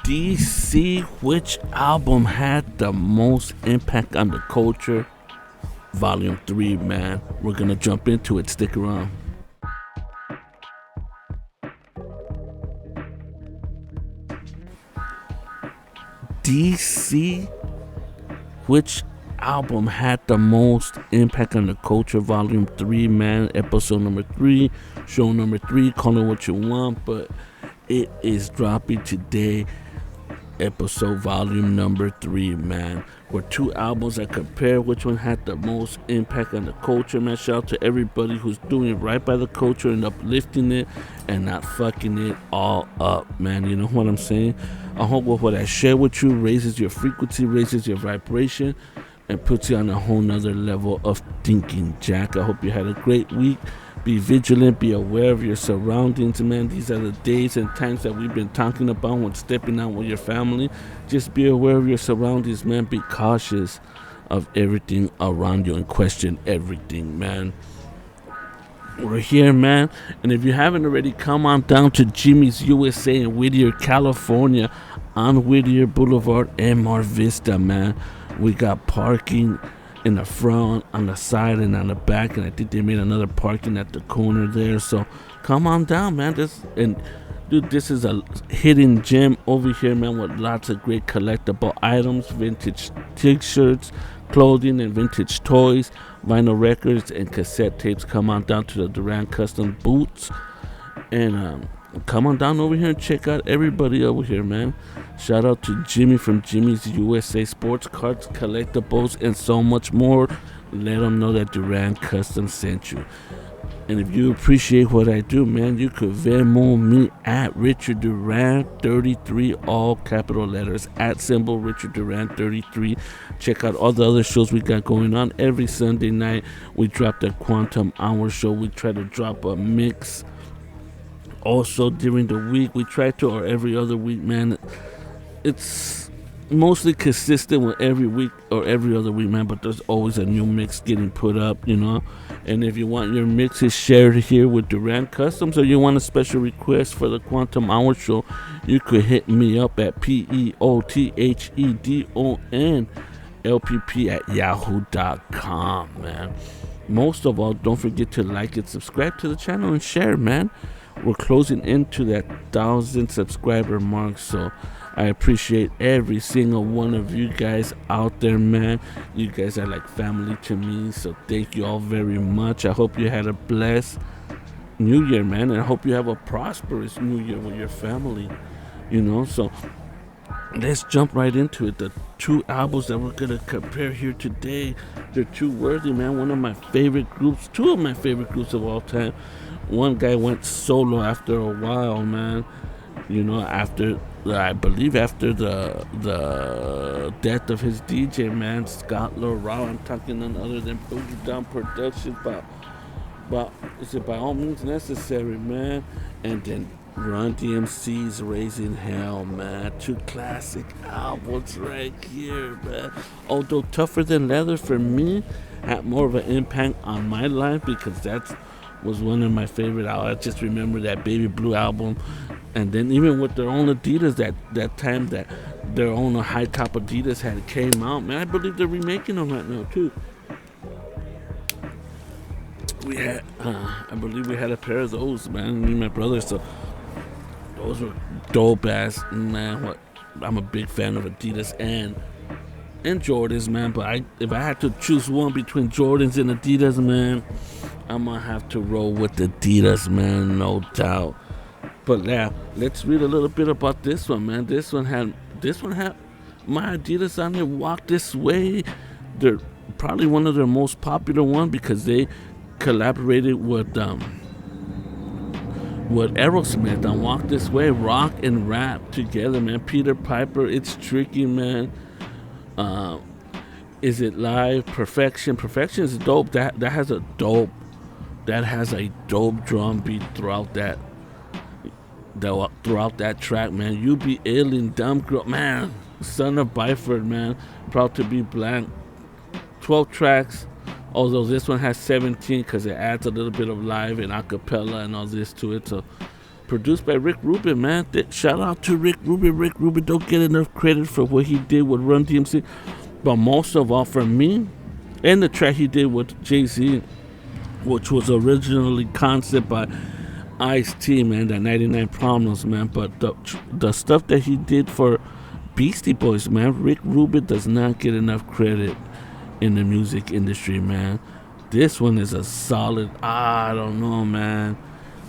DC, which album had the most impact on the culture? Volume 3, man. We're gonna jump into it. Stick around. DC, which album had the most impact on the culture? Volume 3, man. Episode number 3, show number 3, call it what you want, but it is dropping today. Episode volume number 3, man. Were two albums that compare which one had the most impact on the culture, man. Shout out to everybody who's doing right by the culture and uplifting it and not fucking it all up, man. You know what I'm saying? I hope what I share with you raises your frequency, raises your vibration, and puts you on a whole nother level of thinking, Jack. I hope you had a great week. Be vigilant, be aware of your surroundings, man. These are the days and times that we've been talking about when stepping out with your family. Just be aware of your surroundings, man. Be cautious of everything around you and question everything, man. We're here, man. And if you haven't already, come on down to Jimmy's USA in Whittier, California, on Whittier Boulevard and Mar Vista, man. We got parking in the front, on the side, and on the back, and I think they made another parking at the corner there. So come on down, man. This is a hidden gem over here, man, with lots of great collectible items, vintage t-shirts, clothing, and vintage toys, vinyl records, and cassette tapes. Come on down to the Duran Custom booths, and come on down over here and check out everybody over here, man. Shout out to Jimmy from Jimmy's USA, sports cards, collectibles, and so much more. Let them know that Duran Custom sent you. And if you appreciate what I do, man, you could Venmo me at Richard Duran 33, all capital letters, at symbol Richard Duran 33. Check out all the other shows we got going on. Every Sunday night, we drop the Quantum Hour show. We try to drop a mix. Also, during the week, we try to, or every other week, man. It's mostly consistent with every week or every other week, man, but there's always a new mix getting put up, you know. And if you want your mixes shared here with Duran Customs, or you want a special request for the Quantum Hour show, you could hit me up at PEOTHEDONLPP@yahoo.com, man. Most of all, don't forget to like and subscribe to the channel and share, man. We're closing into that 1,000 subscriber mark, so I appreciate every single one of you guys out there, man. You guys are like family to me, so thank you all very much. I hope you had a blessed New Year, man, and I hope you have a prosperous New Year with your family, you know. So let's jump right into it. The two albums that we're gonna compare here today, they're too worthy, man. One of my favorite groups, two of my favorite groups of all time. One guy went solo after a while, man. You know, I believe after the death of his DJ, man, Scott Lorau. I'm talking none other than Boogie Down Productions, but is it By All Means Necessary, man? And then Run DMC's Raising Hell, man. Two classic albums right here, man. Although Tougher Than Leather for me had more of an impact on my life because that was one of my favorite albums. I just remember that Baby Blue album. And then even with their own Adidas, that time that their own high top Adidas had came out, man, I believe they're remaking them right now too. We had, I believe we had a pair of those, man, me and my brother. So those were dope ass, man. What, I'm a big fan of Adidas and Jordans, man. But if I had to choose one between Jordans and Adidas, man, I'm gonna have to roll with Adidas, man, no doubt. But yeah, let's read a little bit about this one, man. This one had my Adidas on it. Walk This Way. They're probably one of their most popular ones because they collaborated with Aerosmith on Walk This Way, rock and rap together, man. Peter Piper, It's Tricky, man. Is It Live? Perfection is dope. That has a dope drum beat throughout that track, man. You Be Alien, Dumb Girl, man. Son of Byford, man. Proud to Be Black. 12 tracks, although this one has 17 because it adds a little bit of live and acapella and all this to it. So produced by Rick Rubin, man. Shout out to Rick Rubin. Rick Rubin don't get enough credit for what he did with Run DMC, but most of all for me, and the track he did with Jay-Z, which was originally concept by Ice-T, man, that 99 Problems, man. But the stuff that he did for Beastie Boys, man, Rick Rubin does not get enough credit in the music industry, man. This one is a solid, I don't know, man.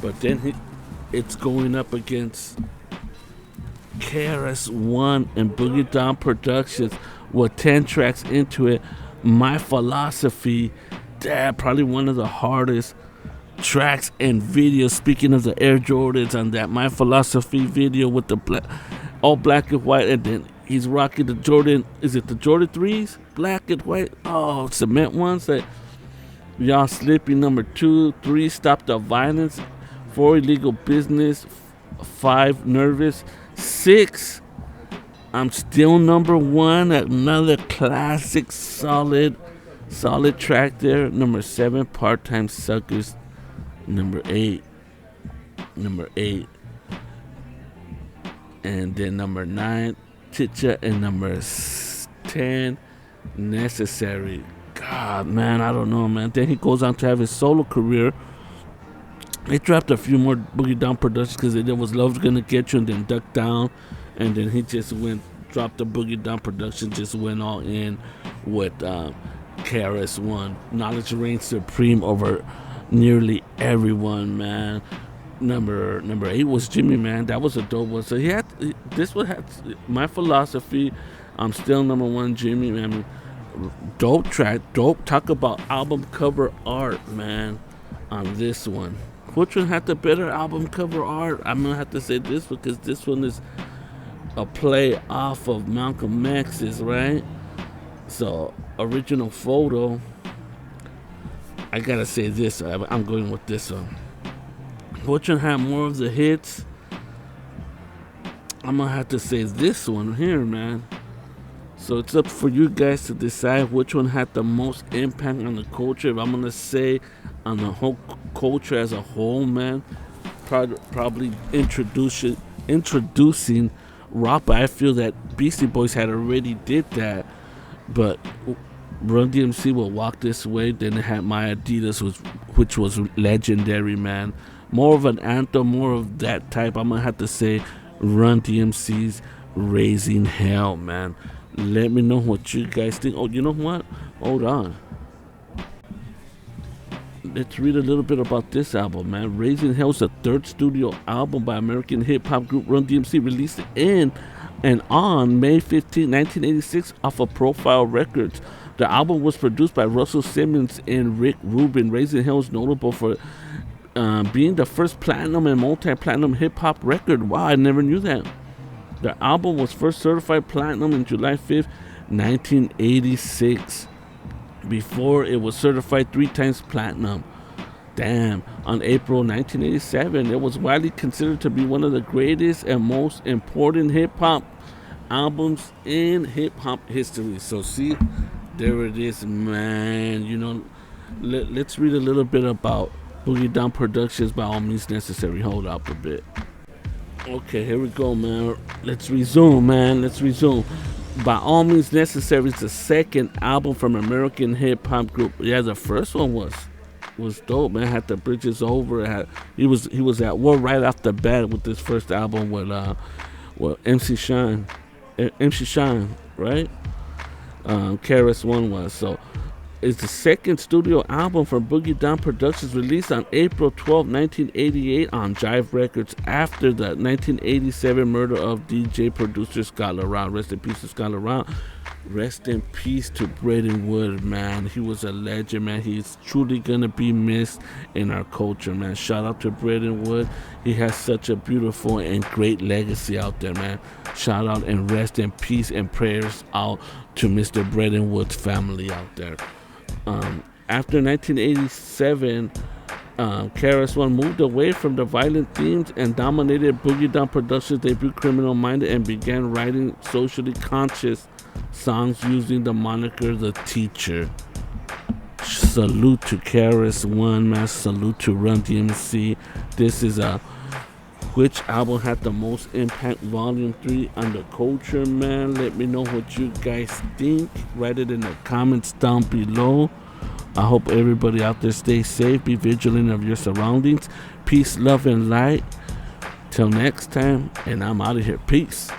But then it's going up against KRS-One and Boogie Down Productions with 10 tracks into it. My Philosophy, probably one of the hardest tracks and videos. Speaking of the Air Jordans on that My Philosophy video with the all black and white, and then he's rocking the Jordan. Is it the Jordan 3s? Black and white. Oh, cement ones that y'all slipping. Number 2, 3, Stop the Violence. 4, Illegal Business. 5, Nervous. 6, I'm Still Number 1. Another classic, solid track there. Number 7, Part-Time Suckers. Number 8. And then number 9, Chicha, and number 10, Necessary. God, man, I don't know, man. Then he goes on to have his solo career. They dropped a few more Boogie Down productions because there was Love's Gonna Get You and then Duck Down. And then he just dropped the Boogie Down production, just went all in with KRS-One. Knowledge reigns supreme over nearly everyone, man. Number 8 was Jimmy, man. That was a dope one. So this one had My Philosophy. I'm Still Number 1, Jimmy, man. Dope track, dope. Talk about album cover art, man, on this one. Which one had the better album cover art? I'm gonna have to say this because this one is a play off of Malcolm X's, right? So, original photo. I gotta say this. I'm going with this one. Which one had more of the hits? I'm gonna have to say this one here, man. So it's up for you guys to decide which one had the most impact on the culture. If I'm gonna say on the whole culture as a whole, man, probably introducing rock. But I feel that Beastie Boys had already did that. But Run DMC will Walk This Way. Then it had My Adidas, which was legendary, man. More of an anthem, more of that type. I'm gonna have to say Run DMC's Raising Hell, man. Let me know what you guys think. Oh, you know what? Hold on. Let's read a little bit about this album, man. Raising Hell is the third studio album by American hip-hop group Run DMC, released in and on May 15, 1986 off of Profile Records. The album was produced by Russell Simmons and Rick Rubin. Raising Hell is notable for being the first platinum and multi-platinum hip-hop record. Wow, I never knew that. The album was first certified platinum on July 5th, 1986. Before it was certified 3 times platinum. Damn. On April 1987, it was widely considered to be one of the greatest and most important hip-hop albums in hip-hop history. So see, there it is, man. You know, let's read a little bit about Boogie Down Productions, By All Means Necessary. Hold up a bit. Okay, here we go, man. Let's resume, man. By All Means Necessary is the second album from American hip-hop group. Yeah, the first one was dope, man. Had the Bridges Over. He was at war right off the bat with this first album with MC Shine, right? KRS-One was. So it's the second studio album from Boogie Down Productions, released on April 12, 1988 on Jive Records after the 1987 murder of DJ producer Scott LaRound. Rest in peace to Scott LaRound. Rest in peace to Bretton Wood, man. He was a legend, man. He's truly gonna be missed in our culture, man. Shout out to Bretton Wood. He has such a beautiful and great legacy out there, man. Shout out and rest in peace and prayers out to Mr. Bretton Wood's family out there. After 1987, KRS-One moved away from the violent themes and dominated Boogie Down Productions' debut Criminal Minded and began writing socially conscious songs using the moniker The Teacher. Salute to KRS-One, man. Salute to Run DMC. This is Which album had the most impact? Volume 3 on the culture, man. Let me know what you guys think. Write it in the comments down below. I hope everybody out there stays safe. Be vigilant of your surroundings. Peace, love, and light. Till next time, and I'm out of here. Peace.